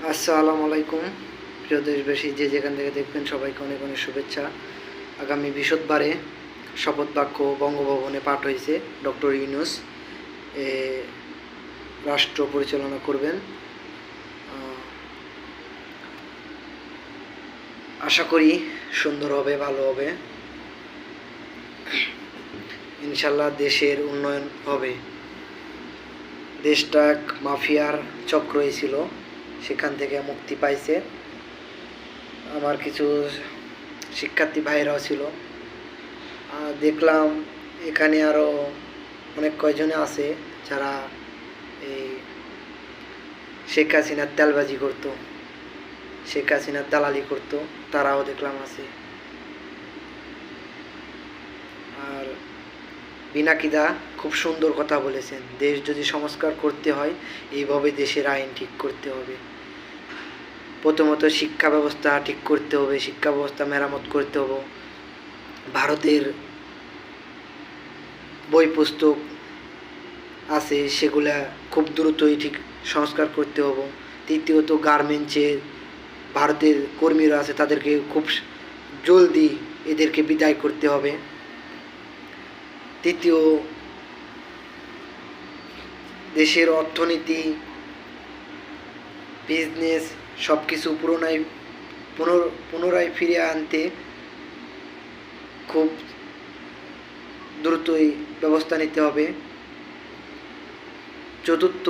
আসসালামু আলাইকুম প্রিয় দেশবাসী, যে যেখান থেকে দেখবেন সবাইকে অনেক অনেক শুভেচ্ছা। আগামী বৃহস্পতিবারে শপথ বাক্য বঙ্গভবনে পাঠ হয়েছে। ডক্টর ইউনূস রাষ্ট্র পরিচালনা করবেন। আশা করি সুন্দর হবে, ভালো হবে, ইনশাল্লাহ দেশের উন্নয়ন হবে। দেশটা এক মাফিয়ার চক্রই ছিল, সেখান থেকে মুক্তি পাইছে। আমার কিছু শিক্ষার্থী ভাইরাও ছিল, দেখলাম এখানে আরও অনেক কয়জনে আছে যারা এই শেখ হাসিনার তেলবাজি করতো, শেখ হাসিনার দালালি করতো, তারাও দেখলাম আছে। আর বিনাকিদা খুব সুন্দর কথা বলেছেন, দেশ যদি সংস্কার করতে হয় এইভাবে দেশের আইন ঠিক করতে হবে। প্রথমত শিক্ষা ব্যবস্থা ঠিক করতে হবে, শিক্ষা ব্যবস্থা মেরামত করতে হবে। ভারতের বই পুস্তক আছে সেগুলা খুব দ্রুতই ঠিক সংস্কার করতে হবে। তৃতীয়ত গার্মেন্টসে ভারতের কর্মীরা আছে, তাদেরকে খুব জলদি এদেরকে বিদায় করতে হবে। তৃতীয়, দেশের অর্থনীতি, বিজনেস সব কিছু পুনরায় ফিরিয়ে আনতে খুব দ্রুতই ব্যবস্থা নিতে হবে। চতুর্থ,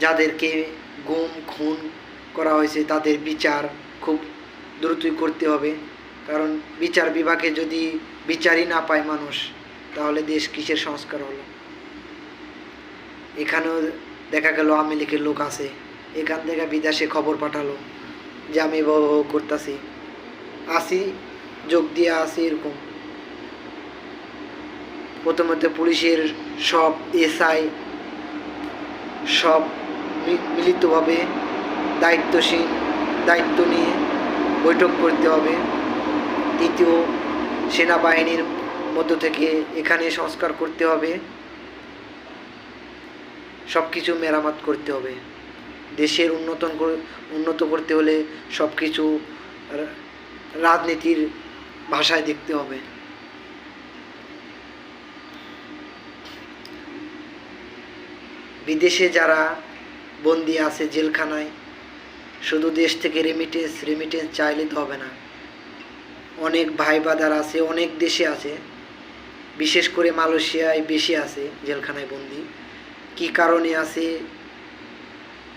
যাদেরকে গুম খুন করা হয়েছে তাদের বিচার খুব দ্রুতই করতে হবে, কারণ বিচার বিভাগে যদি বিচারই না পায় মানুষ, তাহলে দেশ কিসের সংস্কার হলো। এখানেও দেখা গেল আওয়ামী লীগের লোক আছে, এখান থেকে বিদেশে খবর পাঠালো যে আমি করতেছি, আসি যোগ দিয়ে আসি, এরকম। প্রথমত পুলিশের সব এসআই সব মিলিতভাবে দায়িত্ব নিয়ে বৈঠক করতে হবে। তৃতীয়, সেনাবাহিনীর মধ্য থেকে এখানে সংস্কার করতে হবে, সব কিছু মেরামত করতে হবে। দেশের উন্নত করতে হলে সব কিছু রাজনীতির ভাষায় দেখতে হবে। বিদেশে যারা বন্দী আছে জেলখানায়, শুধু দেশ থেকে রেমিটেন্স চাইলে তো হবে না। অনেক ভাই বাদার আছে, অনেক দেশে আছে, বিশেষ করে মালয়েশিয়ায় বেশি আছে জেলখানায় বন্দী। কি কারণে আছে,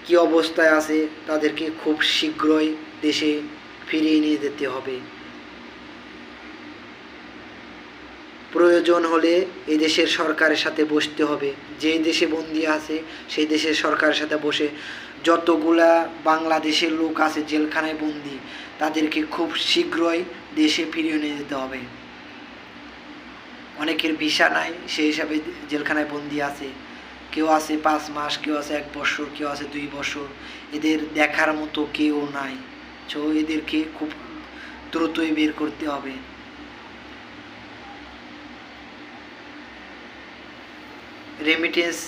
কি অবস্থায় আছে, তাদেরকে খুব শীঘ্রই দেশে ফিরিয়ে নিয়ে যেতে হবে। প্রয়োজন হলে এই দেশের সরকারের সাথে বসতে হবে। যে দেশে বন্দী আছে সেই দেশের সরকারের সাথে বসে যতগুলা বাংলাদেশের লোক আছে জেলখানায় বন্দী, তাদেরকে খুব শীঘ্রই দেশে ফিরিয়ে নিয়ে যেতে হবে। অনেকের ভিসা নাই, সেই হিসাবে জেলখানায় বন্দী আছে। কেউ আছে 5 মাস, কেউ আছে 1 বছর, কেউ আছে 2 বছর। এদের দেখার মতো কেউ নাই, তো এদেরকে খুব দ্রুতই বের করতে হবে। রেমিটেন্স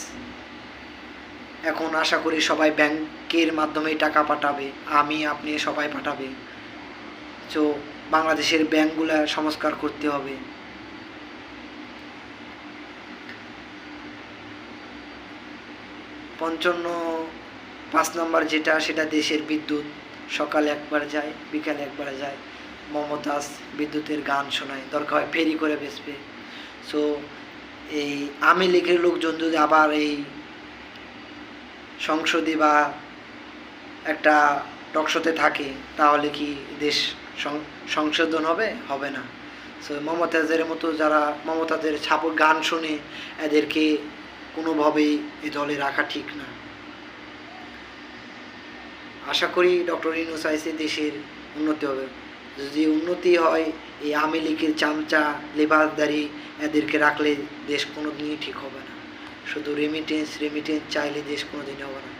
এখন আশা করি সবাই ব্যাংকের মাধ্যমে টাকা পাঠাবে, আমি আপনি সবাই পাঠাবে। তো বাংলাদেশের ব্যাংকগুলা সংস্কার করতে হবে। পঞ্চান্ন 5 নম্বর যেটা, সেটা দেশের বিদ্যুৎ। সকালে একবার যায়, বিকালে একবার যায়। মমতাজ বিদ্যুতের গান শোনায়, দরকার হয় ফেরি করে বেচবে। সো এই আওয়ামী লীগের লোকজন যদি আবার এই সংসদে বা একটা টকশোতে থাকে, তাহলে কি দেশ সংশোধন হবে না। সো মমতাজের মতো যারা মমতাজের গান শুনে, এদেরকে কোনোভাবেই এই দলে রাখা ঠিক না। আশা করি ডক্টর ইউনূস আইসে দেশের উন্নতি হবে। যদি উন্নতি হয়, এই আওয়ামী লীগের চামচা লেবাসদারি এদেরকে রাখলে দেশ কোনো দিনই ঠিক হবে না। শুধু রেমিটেন্স চাইলে দেশ কোনো দিনই হবে না।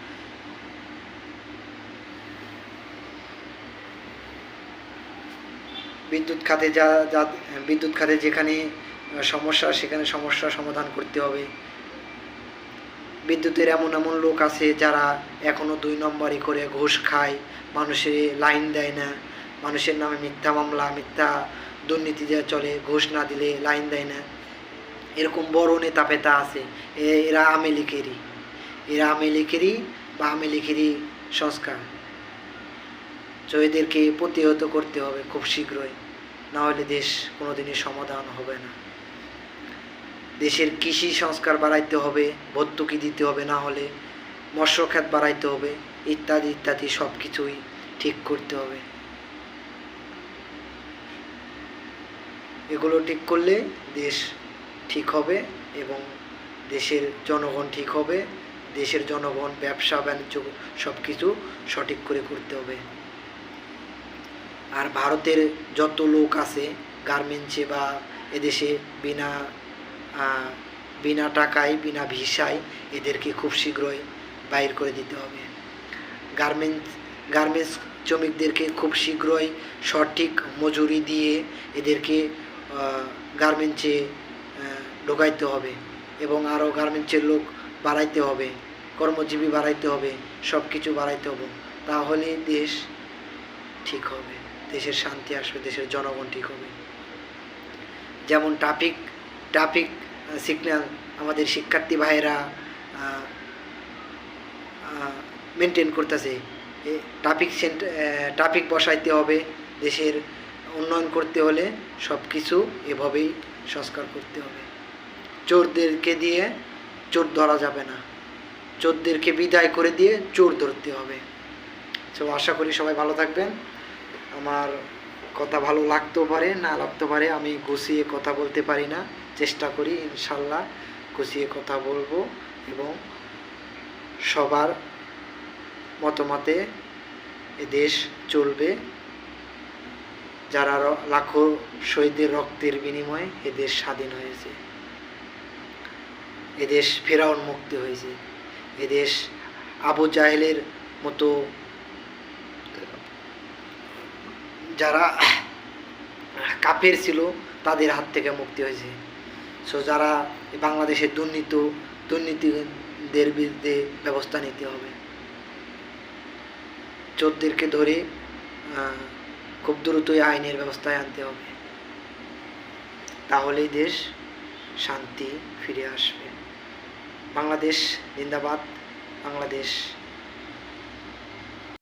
বিদ্যুৎ খাতে যেখানে সমস্যা, সেখানে সমস্যার সমাধান করতে হবে। বিদ্যুতের এমন এমন লোক আছে যারা এখনও 2 নম্বরই করে ঘুষ খায়, মানুষের লাইন দেয় না, মানুষের নামে মিথ্যা মামলা, মিথ্যা দুর্নীতি যা চলে, ঘুষ না দিলে লাইন দেয় না। এরকম বড় নেতা পেতা আছে, এরা আওয়ামী লীগেরই বা আওয়ামী লীগেরই সংস্কার। তো এদেরকে প্রতিহত করতে হবে খুব শীঘ্রই, না হলে দেশ কোনোদিনই সমাধান হবে না। দেশের কৃষি সংস্কার বাড়াইতে হবে, ভর্তুকি দিতে হবে, না হলে মৎস্য খাত বাড়াইতে হবে, ইত্যাদি ইত্যাদি সব কিছুই ঠিক করতে হবে। এগুলো ঠিক করলে দেশ ঠিক হবে এবং দেশের জনগণ ঠিক হবে। দেশের জনগণ ব্যবসা বাণিজ্য সব কিছু সঠিক করে করতে হবে। আর ভারতের যত লোক আছে গার্মেন্টসে বা এদেশে বিনা টাকায় বিনা ভিসায় এদেরকে খুব শীঘ্রই বাইর করে দিতে হবে। গার্মেন্টস শ্রমিকদেরকে খুব শীঘ্রই সঠিক মজুরি দিয়ে এদেরকে গার্মেন্টসে ঢোকাইতে হবে এবং আরও গার্মেন্টসের লোক বাড়াইতে হবে, কর্মজীবী বাড়াইতে হবে, সব কিছু বাড়াইতে হবে। তাহলে দেশ ঠিক হবে, দেশের শান্তি আসবে, দেশের জনগণ ঠিক হবে। যেমন ট্রাফিক সিগন্যাল আমাদের শিক্ষার্থী ভাইয়েরা মেনটেন করতেছে, ট্রাফিক বসাইতে হবে। দেশের উন্নয়ন করতে হলে সব কিছু এভাবেই সংস্কার করতে হবে। চোরদেরকে দিয়ে চোর ধরা যাবে না, চোরদেরকে বিদায় করে দিয়ে চোর ধরতে হবে। তো আশা করি সবাই ভালো থাকবেন। আমার কথা ভালো লাগতেও পারে, না লাগতে পারে, আমি গুছিয়ে কথা বলতে পারি না, চেষ্টা করি ইনশাল্লাহ গুছিয়ে কথা বলবো এবং সবার মতামতে এ দেশ চলবে। যারা লাখো শহীদের রক্তের বিনিময়ে এ দেশ স্বাধীন হয়েছে, এ দেশ ফেরাউন মুক্তি হয়েছে, এ দেশ আবু জাহেলের মতো যারা কাফের ছিল তাদের হাত থেকে মুক্তি হয়েছে। সো যারা বাংলাদেশের দুর্নীতিদের বিরুদ্ধে ব্যবস্থা নিতে হবে, চোরদেরকে ধরে খুব দ্রুতই আইনের ব্যবস্থায় আনতে হবে, তাহলেই দেশ শান্তি ফিরে আসবে। বাংলাদেশ জিন্দাবাদ, বাংলাদেশ